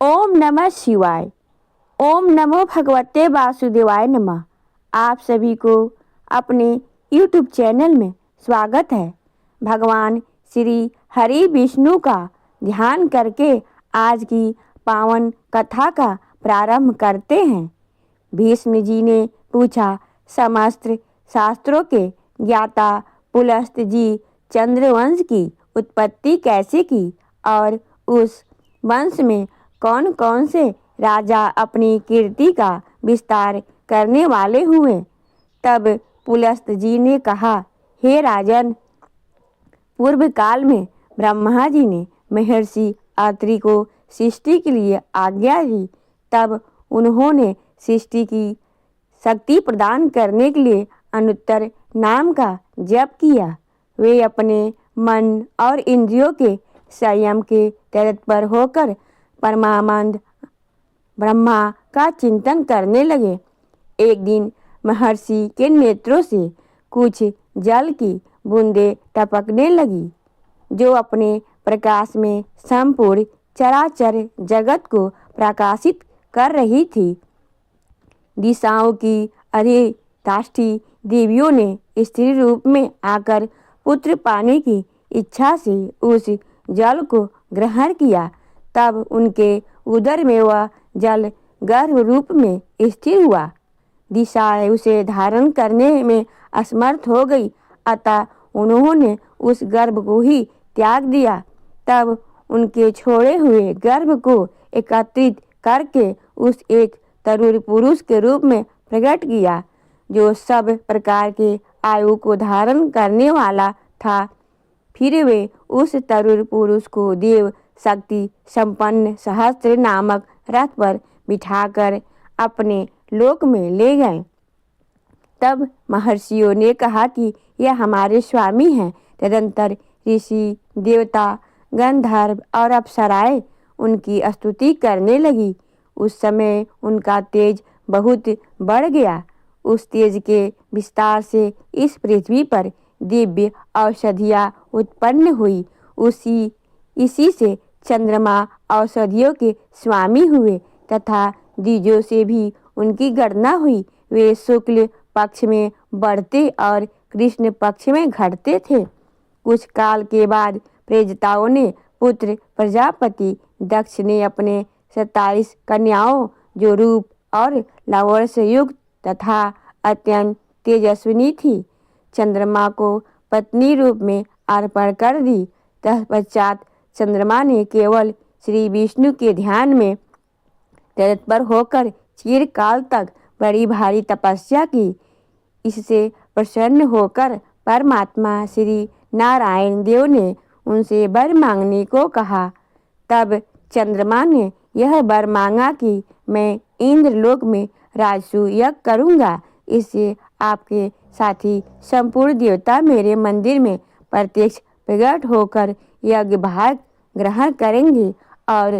ओम नमः शिवाय। ओम नमो भगवते वासुदेवाय नमः। आप सभी को अपने YouTube चैनल में स्वागत है। भगवान श्री हरि विष्णु का ध्यान करके आज की पावन कथा का प्रारंभ करते हैं। भीष्म जी ने पूछा, समस्त शास्त्रों के ज्ञाता पुलस्त जी चंद्रवंश की उत्पत्ति कैसे की और उस वंश में कौन कौन से राजा अपनी कीर्ति का विस्तार करने वाले हुए। तब पुलस्त जी ने कहा, हे राजन, पूर्व काल में ब्रह्मा जी ने महर्षि अत्रि को सृष्टि के लिए आज्ञा दी। तब उन्होंने सृष्टि की शक्ति प्रदान करने के लिए अनुत्तर नाम का जप किया। वे अपने मन और इंद्रियों के संयम के तत्पर होकर परमानंद ब्रह्मा का चिंतन करने लगे। एक दिन महर्षि के नेत्रों से कुछ जल की बूंदें टपकने लगी, जो अपने प्रकाश में संपूर्ण चराचर जगत को प्रकाशित कर रही थी। दिशाओं की अधिष्ठात्री देवियों ने स्त्री रूप में आकर पुत्र पाने की इच्छा से उस जल को ग्रहण किया। तब उनके उदर में वह जल गर्भ रूप में स्थिर हुआ। दिशाएं उसे धारण करने में असमर्थ हो गई, अतः उन्होंने उस गर्भ को ही त्याग दिया। तब उनके छोड़े हुए गर्भ को एकत्रित करके उस एक तरुण पुरुष के रूप में प्रकट किया, जो सब प्रकार के आयु को धारण करने वाला था। फिर वे उस तरुण पुरुष को देव शक्ति संपन्न सहस्त्र नामक रथ पर बिठाकर अपने लोक में ले गए। तब महर्षियों ने कहा कि यह हमारे स्वामी हैं। तदंतर ऋषि, देवता, गंधर्व और अप्सराएं उनकी स्तुति करने लगी। उस समय उनका तेज बहुत बढ़ गया। उस तेज के विस्तार से इस पृथ्वी पर दिव्य औषधियाँ उत्पन्न हुई। इसी से चंद्रमा औषधियों के स्वामी हुए तथा द्विजों से भी उनकी गणना हुई। वे शुक्ल पक्ष में बढ़ते और कृष्ण पक्ष में घटते थे। कुछ काल के बाद प्रजाताओं ने पुत्र प्रजापति दक्ष ने अपने 27 कन्याओं, जो रूप और लावण्य से युक्त तथा अत्यंत तेजस्विनी थी, चंद्रमा को पत्नी रूप में अर्पण कर दी। तत्पश्चात चंद्रमा ने केवल श्री विष्णु के ध्यान में तत्पर होकर चिरकाल तक बड़ी भारी तपस्या की। इससे प्रसन्न होकर परमात्मा श्री नारायण देव ने उनसे वर मांगने को कहा। तब चंद्रमा ने यह वर मांगा कि मैं इंद्रलोक में राजसूय यज्ञ करूँगा। इससे आपके साथी संपूर्ण देवता मेरे मंदिर में प्रत्यक्ष प्रकट होकर यज्ञ भाग ग्रहण करेंगे और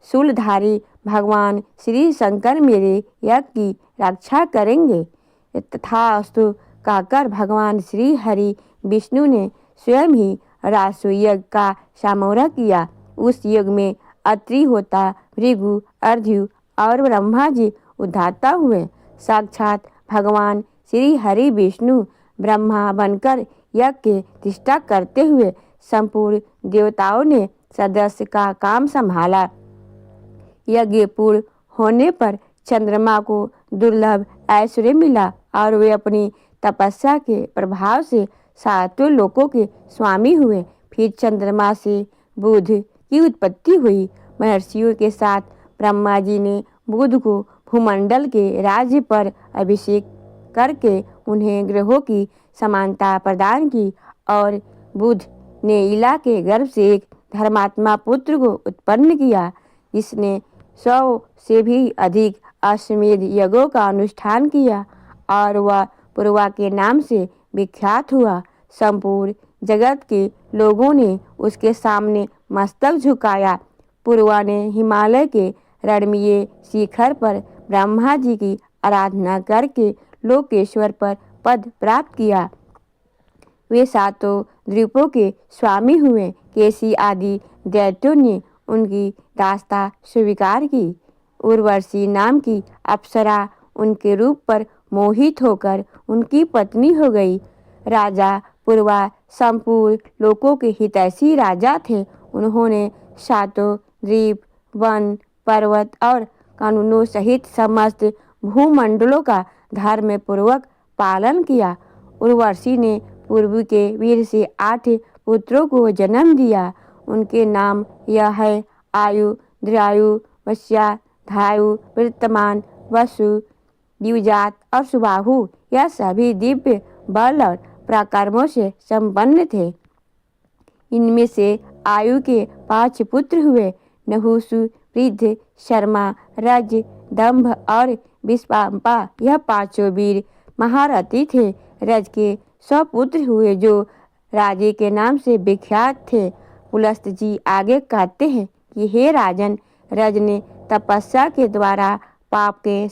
शूलधारी भगवान श्री शंकर मेरे यज्ञ की रक्षा करेंगे। तथास्तु कहकर भगवान श्री हरि विष्णु ने स्वयं ही राजसूय यज्ञ का समारोह किया। उस यज्ञ में अत्रि होता, भृगु, अर्ध्यु और ब्रह्मा जी उद्धाता हुए। साक्षात भगवान श्री हरि विष्णु ब्रह्मा बनकर यज्ञ के प्रतिष्ठा करते हुए संपूर्ण देवताओं ने सदस्य का काम संभाला। यज्ञ पूर्ण होने पर चंद्रमा को दुर्लभ ऐश्वर्य मिला और वे अपनी तपस्या के प्रभाव से सातों लोकों के स्वामी हुए। फिर चंद्रमा से बुध की उत्पत्ति हुई। महर्षियों के साथ ब्रह्मा जी ने बुध को भूमंडल के राज्य पर अभिषेक करके उन्हें ग्रहों की समानता प्रदान की और बुध ने इला के गर्भ से एक धर्मात्मा पुत्र को उत्पन्न किया, जिसने 100 से भी अधिक अश्वमेध यज्ञों का अनुष्ठान किया और वह पूर्वा के नाम से विख्यात हुआ। संपूर्ण जगत के लोगों ने उसके सामने मस्तक झुकाया। पूर्वा ने हिमालय के रणमीय शिखर पर ब्रह्मा जी की आराधना करके लोकेश्वर पर पद प्राप्त किया। वे सातों द्वीपों के स्वामी हुए। केसी आदि दैत्यों ने उनकी दास्तां स्वीकार की। उर्वशी नाम की अप्सरा उनके रूप पर मोहित होकर उनकी पत्नी हो गई। राजा पूर्वा संपूर्ण लोकों के हितैषी राजा थे। उन्होंने सातों द्वीप, वन, पर्वत और कानूनों सहित समस्त भूमंडलों का धर्मपूर्वक पालन किया। उर्वशी ने पूर्व के वीर से 8 पुत्रों को जन्म दिया। उनके नाम यह है आयु, द्रयायु, वस्या, धायु, वर्तमान, वसु, द्विजात और सुबाहु। यह सभी दिव्य बल और पराक्रमों से संपन्न थे। इनमें से आयु के 5 पुत्र हुए, नहुषु, वृद्ध, शर्मा, रज, दंभ और विश्वाम्पा। यह 5 वीर महारथी थे। रज के 100 पुत्र हुए जो राजे के नाम से विख्यात थे। पुलस्त जी आगे कहते हैं कि हे राजन, रज ने तपस्या के द्वारा पाप के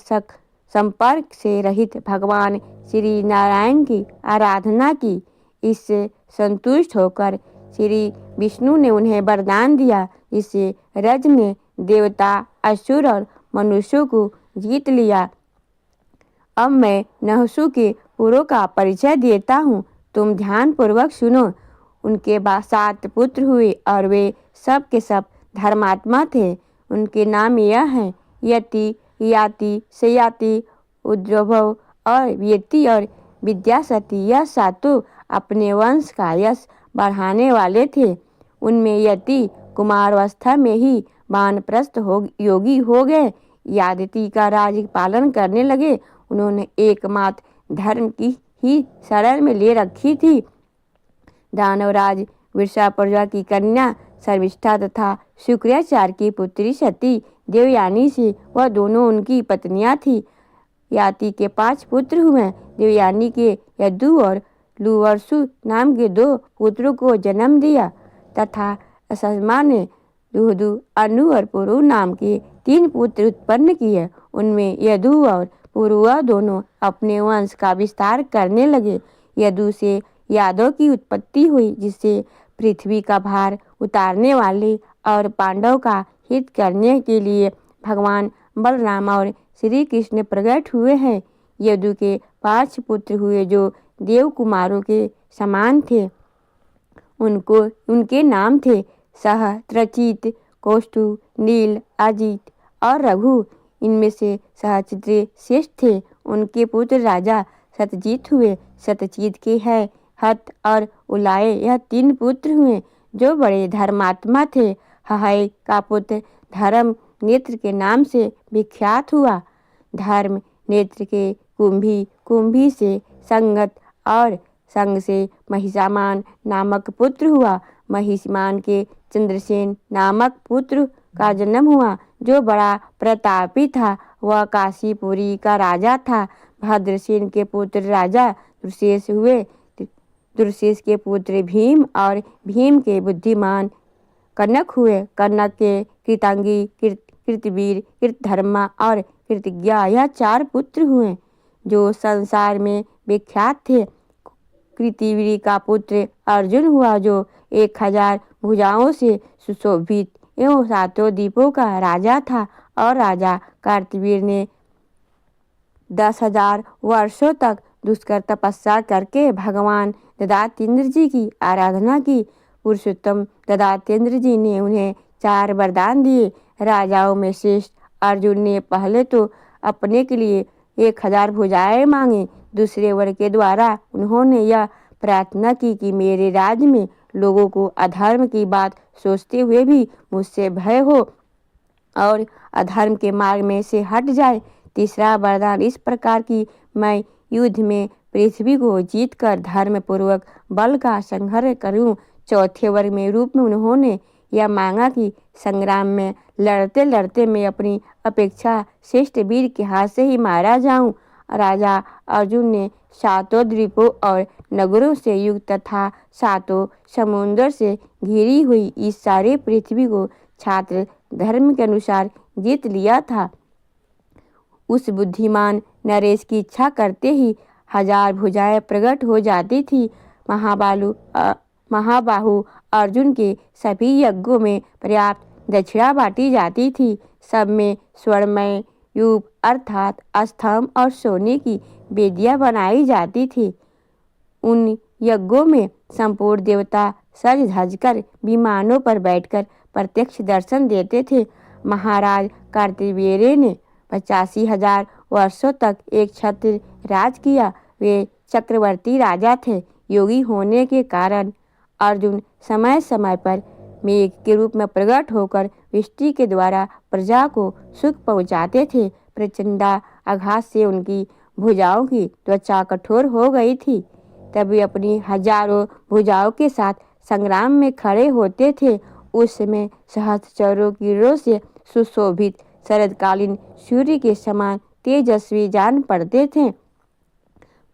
संपर्क से रहित भगवान श्री नारायण की आराधना की। इससे संतुष्ट होकर श्री विष्णु ने उन्हें वरदान दिया, जिससे रज ने देवता, असुर और मनुष्यों को जीत लिया। अब मैं नहुषु के पुरों का परिचय देता हूँ, तुम ध्यान पूर्वक सुनो। उनके 7 पुत्र हुए और वे सब के सब धर्मात्मा थे। उनके नाम यह हैं यति, याति, सयाति, उद्भव और व्यति और विद्यासती। यह 7 अपने वंश का यश बढ़ाने वाले थे। उनमें यति कुमारावस्था में ही वानप्रस्थ योगी हो गए। यादति का राज्य पालन करने लगे। उन्होंने एकमात्र धर्म की ही शरण में ले रखी थी। दानवराज विरसा प्रजा की कन्या शर्मिष्ठा तथा शुक्राचार्य की पुत्री सती देवयानी से वह दोनों उनकी पत्नियां थी। याति के 5 पुत्र हुए। देवयानी के यदु और लुवर्षु नाम के 2 पुत्रों को जन्म दिया तथा असमा ने दुहदु, अनु और पुरु नाम के 3 पुत्र उत्पन्न किए। उनमें यदु और पुरु दोनों अपने वंश का विस्तार करने लगे। यदु से यादव की उत्पत्ति हुई, जिससे पृथ्वी का भार उतारने वाले और पांडव का हित करने के लिए भगवान बलराम और श्री कृष्ण प्रकट हुए हैं। यदु के 5 पुत्र हुए जो देव कुमारों के समान थे। उनके नाम थे सह, त्रचित, कौष्टु, नील, अजित और रघु। इनमें से सहचित्र श्रेष्ठ थे। उनके पुत्र राजा सतजीत हुए। सतजीत के है हत और उलाय, यह 3 पुत्र हुए जो बड़े धर्मात्मा थे। हय का पुत्र धर्म नेत्र के नाम से विख्यात हुआ। धर्म नेत्र के कुंभी, कुंभी से संगत और संग से महिषामान नामक पुत्र हुआ। महिषमान के चंद्रसेन नामक पुत्र का जन्म हुआ, जो बड़ा प्रतापी था। वह काशीपुरी का राजा था। भद्रसेन के पुत्र राजा दुर्शेष हुए। दुर्शेष के पुत्र भीम और भीम के बुद्धिमान कनक हुए। कनक के कृतांगी, कृतवीर, कृतधर्मा और कृतज्ञा, यह 4 पुत्र हुए जो संसार में विख्यात थे। कृतिवीर का पुत्र अर्जुन हुआ, जो 1000 भुजाओं से सुशोभित एवं 7 द्वीपों का राजा था। और राजा कार्तवीर ने 10,000 वर्षों तक दुष्कर तपस्या करके भगवान दत्तात्रेय जी की आराधना की। पुरुषोत्तम दत्तात्रेय जी ने उन्हें 4 वरदान दिए। राजाओं में श्रेष्ठ अर्जुन ने पहले तो अपने के लिए 1000 भुजाएं मांगे। दूसरे वर के द्वारा उन्होंने यह प्रार्थना की कि मेरे राज्य में लोगों को अधर्म की बात सोचते हुए भी मुझसे भय हो और अधर्म के मार्ग में से हट जाए। तीसरा वरदान इस प्रकार की मैं युद्ध में पृथ्वी को जीतकर धर्म पूर्वक बल का संहार करूं। चौथे वर्ग में रूप में उन्होंने यह मांगा कि संग्राम में लड़ते लड़ते मैं अपनी अपेक्षा श्रेष्ठ वीर के हाथ से ही मारा जाऊं। राजा अर्जुन ने 7 द्वीपों और नगरों से युक्त तथा 7 समुद्र से घिरी हुई इस सारे पृथ्वी को छात्र धर्म के अनुसार जीत लिया था। उस बुद्धिमान नरेश की इच्छा करते ही 1000 भुजाएं प्रकट हो जाती थी। महाबाहु अर्जुन के सभी यज्ञों में पर्याप्त दक्षिणा बांटी जाती थी। सब में स्वर्णमय यूप अर्थात स्तंभ और सोने की वेदियां बनाई जाती थी। उन यज्ञों में संपूर्ण देवता सज धज कर विमानों पर बैठकर प्रत्यक्ष दर्शन देते थे। महाराज कार्तिवीर्य ने 85,000 वर्षों तक एक छत्र राज किया। वे चक्रवर्ती राजा थे। योगी होने के कारण अर्जुन समय समय पर मेघ के रूप में प्रकट होकर वृष्टि के द्वारा प्रजा को सुख पहुँचाते थे। प्रचंडा आघात से उनकी भुजाओं की त्वचा कठोर हो गई थी। तब वे अपनी हजारों भुजाओं के साथ संग्राम में खड़े होते थे। उस समय सहस्त्र किरणों से सुशोभित शरदकालीन सूर्य के समान तेजस्वी जान पड़ते थे।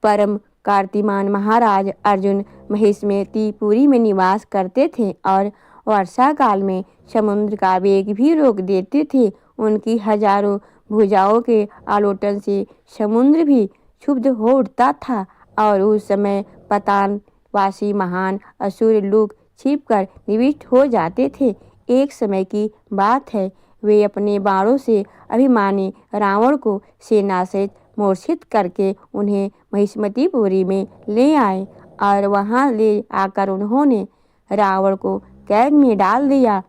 परम कीर्तिमान महाराज अर्जुन महिष्मतीपुरी में निवास करते थे और वर्षा काल में समुद्र का वेग भी रोक देते थे। उनकी हजारों भुजाओं के आलोटन से समुद्र भी क्षुब्ध हो उठता था और उस समय पतानवासी महान असुर लोग छिपकर निविष्ट हो जाते थे। एक समय की बात है, वे अपने बाणों से अभिमानी रावण को सेना सहित मूर्छित करके उन्हें महिष्मतीपुरी में ले आए और वहां ले आकर उन्होंने रावण को कैद में डाल दिया।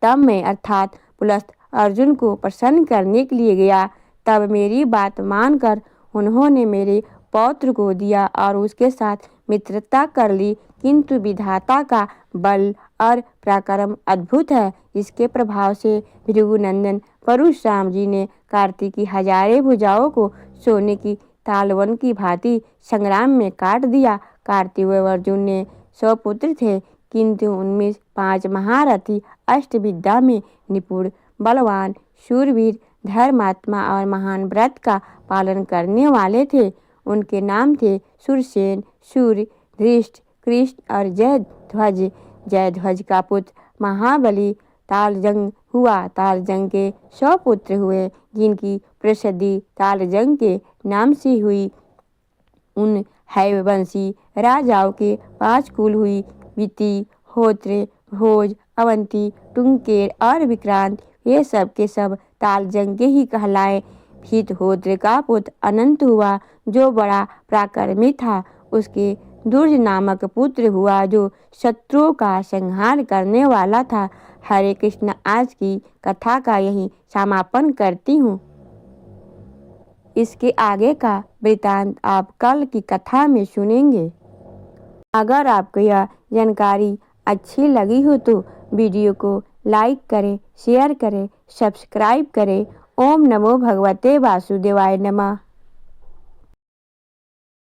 तब मैं अर्थात पुलस्त अर्जुन को प्रसन्न करने के लिए गया। तब मेरी बात मानकर उन्होंने मेरे पौत्र को दिया और उसके साथ मित्रता कर ली। किंतु विधाता का बल और पराक्रम अद्भुत है, जिसके प्रभाव से भृगुनंदन परशुराम जी ने कार्तिक की हजारों भुजाओं को सोने की तालवन की भांति संग्राम में काट दिया। कार्तिक व अर्जुन ने 100 पुत्र थे, किंतु उनमें 5 महारथी अष्टविद्या में निपुण, बलवान, शूरवीर, धर्मात्मा और महान व्रत का पालन करने वाले थे। उनके नाम थे सुरसेन, सूर्य, धृष्ट, कृष्ण और जयध्वज। जयध्वज का पुत्र महाबली तालजंग हुआ। तालजंग के 100 पुत्र हुए, जिनकी प्रसिद्धि तालजंग के नाम से हुई। उन हैववंशी राजाओं के 5 कुल हुई, विति, होत्र, भोज, अवंती, टुंकेर और विक्रांत। ये सब के सब तालजंग के ही कहलाए। हितहोत्र का पुत्र अनंत हुआ, जो बड़ा पराक्रमी था। उसके दुर्ज नामक पुत्र हुआ, जो शत्रुओं का संहार करने वाला था। हरे कृष्ण, आज की कथा का यही समापन करती हूँ। इसके आगे का वृतांत आप कल की कथा में सुनेंगे। अगर आपको यह जानकारी अच्छी लगी हो तो वीडियो को लाइक करें, शेयर करें, सब्सक्राइब करें। ओम नमो भगवते वासुदेवाय नमः।